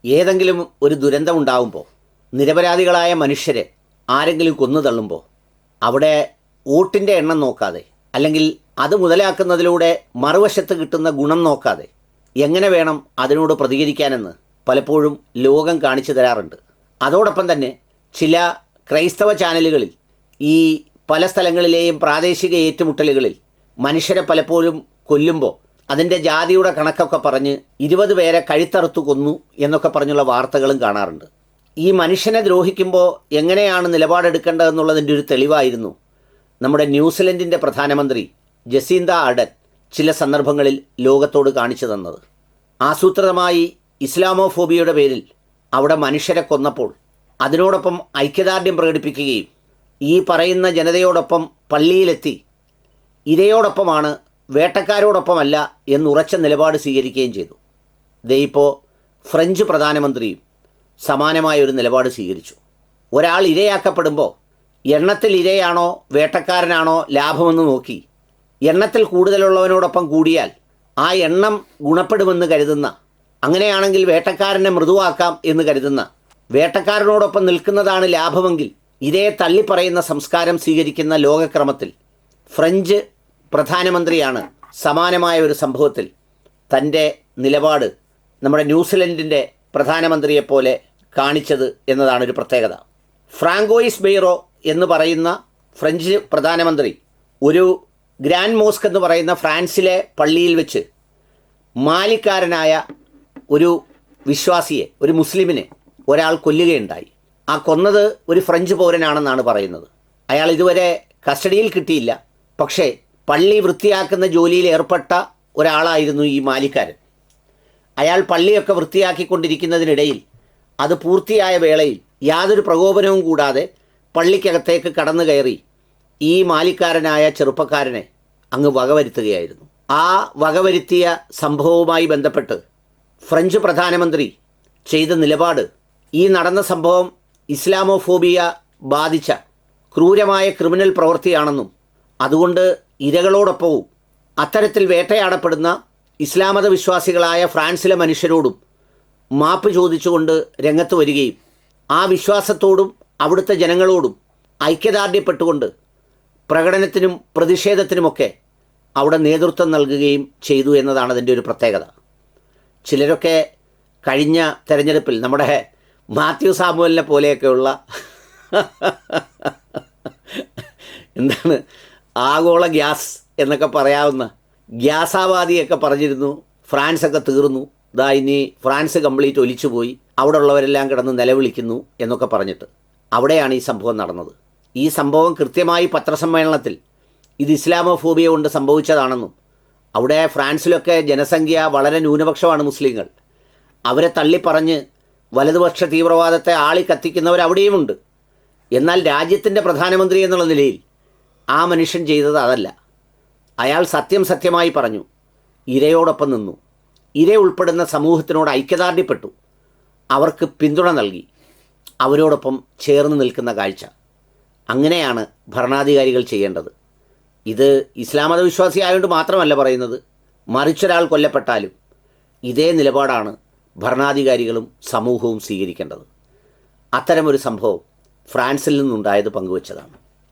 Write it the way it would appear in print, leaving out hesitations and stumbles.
ഏതെങ്കിലും ഒരു ദുരന്തമുണ്ടാകുമ്പോൾ നിരപരാധികളായ മനുഷ്യരെ ആരെങ്കിലും കൊന്നു തള്ളുമ്പോൾ അവിടെ വോട്ടിൻ്റെ എണ്ണം നോക്കാതെ അല്ലെങ്കിൽ അത് മുതലാക്കുന്നതിലൂടെ മറുവശത്ത് കിട്ടുന്ന ഗുണം നോക്കാതെ എങ്ങനെ വേണം അതിനോട് പ്രതികരിക്കാനെന്ന് പലപ്പോഴും ലോകം കാണിച്ചു തരാറുണ്ട്. അതോടൊപ്പം തന്നെ ചില ക്രൈസ്തവ ചാനലുകളിൽ ഈ പല സ്ഥലങ്ങളിലെയും പ്രാദേശിക ഏറ്റുമുട്ടലുകളിൽ മനുഷ്യരെ പലപ്പോഴും കൊല്ലുമ്പോൾ അതിൻ്റെ ജാതിയുടെ കണക്കൊക്കെ പറഞ്ഞ് 20 പേരെ കഴുത്തറുത്തു കൊന്നു എന്നൊക്കെ പറഞ്ഞുള്ള വാർത്തകളും കാണാറുണ്ട്. ഈ മനുഷ്യനെ ദ്രോഹിക്കുമ്പോൾ എങ്ങനെയാണ് നിലപാടെടുക്കേണ്ടതെന്നുള്ളതിൻ്റെ ഒരു തെളിവായിരുന്നു നമ്മുടെ ന്യൂസിലൻഡിൻ്റെ പ്രധാനമന്ത്രി ജസീന്ത ആർഡൻ ചില സന്ദർഭങ്ങളിൽ ലോകത്തോട് കാണിച്ചു തന്നത്. ആസൂത്രിതമായി ഇസ്ലാമോഫോബിയയുടെ പേരിൽ അവിടെ മനുഷ്യരെ കൊന്നപ്പോൾ അതിനോടൊപ്പം ഐക്യദാർഢ്യം പ്രകടിപ്പിക്കുകയും ഈ പറയുന്ന ജനതയോടൊപ്പം പള്ളിയിലെത്തി ഇരയോടൊപ്പമാണ്, വേട്ടക്കാരോടൊപ്പമല്ല എന്നുറച്ച നിലപാട് സ്വീകരിക്കുകയും ചെയ്തു. ദേ ഇപ്പോൾ ഫ്രഞ്ച് പ്രധാനമന്ത്രിയും സമാനമായ ഒരു നിലപാട് സ്വീകരിച്ചു. ഒരാൾ ഇരയാക്കപ്പെടുമ്പോൾ എണ്ണത്തിൽ ഇരയാണോ വേട്ടക്കാരനാണോ ലാഭമെന്ന് നോക്കി എണ്ണത്തിൽ കൂടുതലുള്ളവനോടൊപ്പം കൂടിയാൽ ആ എണ്ണം ഗുണപ്പെടുമെന്ന് കരുതുന്ന, അങ്ങനെയാണെങ്കിൽ വേട്ടക്കാരനെ മൃദുവാക്കാം എന്ന് കരുതുന്ന, വേട്ടക്കാരനോടൊപ്പം നിൽക്കുന്നതാണ് ലാഭമെങ്കിൽ ഇരയെ തള്ളിപ്പറയുന്ന സംസ്കാരം സ്വീകരിക്കുന്ന ലോകക്രമത്തിൽ ഫ്രഞ്ച് പ്രധാനമന്ത്രിയാണ് സമാനമായ ഒരു സംഭവത്തിൽ തൻ്റെ നിലപാട് നമ്മുടെ ന്യൂസിലൻഡിൻ്റെ പ്രധാനമന്ത്രിയെപ്പോലെ കാണിച്ചത് എന്നതാണൊരു പ്രത്യേകത. ഫ്രാങ്കോയിസ് ബെയ്റോ എന്ന് പറയുന്ന ഫ്രഞ്ച് പ്രധാനമന്ത്രി ഒരു ഗ്രാൻഡ് മോസ്ക് എന്ന് പറയുന്ന ഫ്രാൻസിലെ പള്ളിയിൽ വെച്ച് മാലിക്കാരനായ ഒരു വിശ്വാസിയെ, ഒരു മുസ്ലിമിനെ ഒരാൾ കൊല്ലുകയുണ്ടായി. ആ കൊന്നത് ഒരു ഫ്രഞ്ച് പൗരനാണെന്നാണ് പറയുന്നത്. അയാൾ ഇതുവരെ കസ്റ്റഡിയിൽ കിട്ടിയില്ല. പക്ഷേ പള്ളി വൃത്തിയാക്കുന്ന ജോലിയിൽ ഏർപ്പെട്ട ഒരാളായിരുന്നു ഈ മാലിക്കാരൻ. അയാൾ പള്ളിയൊക്കെ വൃത്തിയാക്കിക്കൊണ്ടിരിക്കുന്നതിനിടയിൽ അത് പൂർത്തിയായ വേളയിൽ യാതൊരു പ്രകോപനവും കൂടാതെ പള്ളിക്കകത്തേക്ക് കടന്നു കയറി ഈ മാലിക്കാരനായ ചെറുപ്പക്കാരനെ അങ്ങ് വകവരുത്തുകയായിരുന്നു. ആ വകവരുത്തിയ സംഭവവുമായി ബന്ധപ്പെട്ട് ഫ്രഞ്ച് പ്രധാനമന്ത്രി ചെയ്ത നിലപാട് ഈ നടന്ന സംഭവം ഇസ്ലാമോഫോബിയ ബാധിച്ച ക്രൂരമായ ക്രിമിനൽ പ്രവൃത്തിയാണെന്നും അതുകൊണ്ട് ഇരകളോടൊപ്പവും അത്തരത്തിൽ വേട്ടയാടപ്പെടുന്ന ഇസ്ലാമത വിശ്വാസികളായ ഫ്രാൻസിലെ മനുഷ്യരോടും മാപ്പ് ചോദിച്ചുകൊണ്ട് രംഗത്ത് വരികയും ആ വിശ്വാസത്തോടും അവിടുത്തെ ജനങ്ങളോടും ഐക്യദാർഢ്യപ്പെട്ടുകൊണ്ട് പ്രകടനത്തിനും പ്രതിഷേധത്തിനുമൊക്കെ അവിടെ നേതൃത്വം നൽകുകയും ചെയ്തു എന്നതാണ് അതിൻ്റെ ഒരു പ്രത്യേകത. ചിലരൊക്കെ കഴിഞ്ഞ തെരഞ്ഞെടുപ്പിൽ നമ്മുടെ മാത്യു സാമുവലിനെ പോലെയൊക്കെയുള്ള എന്താണ് ആഗോള ഗ്യാസ് എന്നൊക്കെ പറയാവുന്ന ഗ്യാസാവാദിയൊക്കെ പറഞ്ഞിരുന്നു, ഫ്രാൻസൊക്കെ തീർന്നു, ഇതാ ഇനി ഫ്രാൻസ് കംപ്ലീറ്റ് ഒലിച്ചു പോയി, അവിടെ ഉള്ളവരെല്ലാം കിടന്ന് നിലവിളിക്കുന്നു എന്നൊക്കെ പറഞ്ഞിട്ട് അവിടെയാണ് ഈ സംഭവം നടന്നത്. ഈ സംഭവം കൃത്യമായി പത്രസമ്മേളനത്തിൽ ഇത് ഇസ്ലാമോഫോബിയ കൊണ്ട് സംഭവിച്ചതാണെന്നും അവിടെ ഫ്രാൻസിലൊക്കെ ജനസംഖ്യ വളരെ ന്യൂനപക്ഷമാണ് മുസ്ലിങ്ങൾ, അവരെ തള്ളിപ്പറഞ്ഞ് വലതുപക്ഷ തീവ്രവാദത്തെ ആളിക്കത്തിക്കുന്നവരവിടെയുമുണ്ട്. എന്നാൽ രാജ്യത്തിൻ്റെ പ്രധാനമന്ത്രി എന്നുള്ള നിലയിൽ ആ മനുഷ്യൻ ചെയ്തത് അതല്ല. അയാൾ സത്യമായി പറഞ്ഞു, ഇരയോടൊപ്പം നിന്നു, ഇര ഉൾപ്പെടുന്ന സമൂഹത്തിനോട് ഐക്യദാർഢ്യപ്പെട്ടു, അവർക്ക് പിന്തുണ നൽകി, അവരോടൊപ്പം ചേർന്ന് നിൽക്കുന്ന കാഴ്ച. അങ്ങനെയാണ് ഭരണാധികാരികൾ ചെയ്യേണ്ടത്. ഇത് ഇസ്ലാം മതവിശ്വാസി ആയതുകൊണ്ട് മാത്രമല്ല പറയുന്നത്, മറിച്ചൊരാൾ കൊല്ലപ്പെട്ടാലും ഇതേ നിലപാടാണ് ഭരണാധികാരികളും സമൂഹവും സ്വീകരിക്കേണ്ടത്. അത്തരമൊരു സംഭവം ഫ്രാൻസിൽ നിന്നുണ്ടായത് പങ്കുവച്ചതാണ്.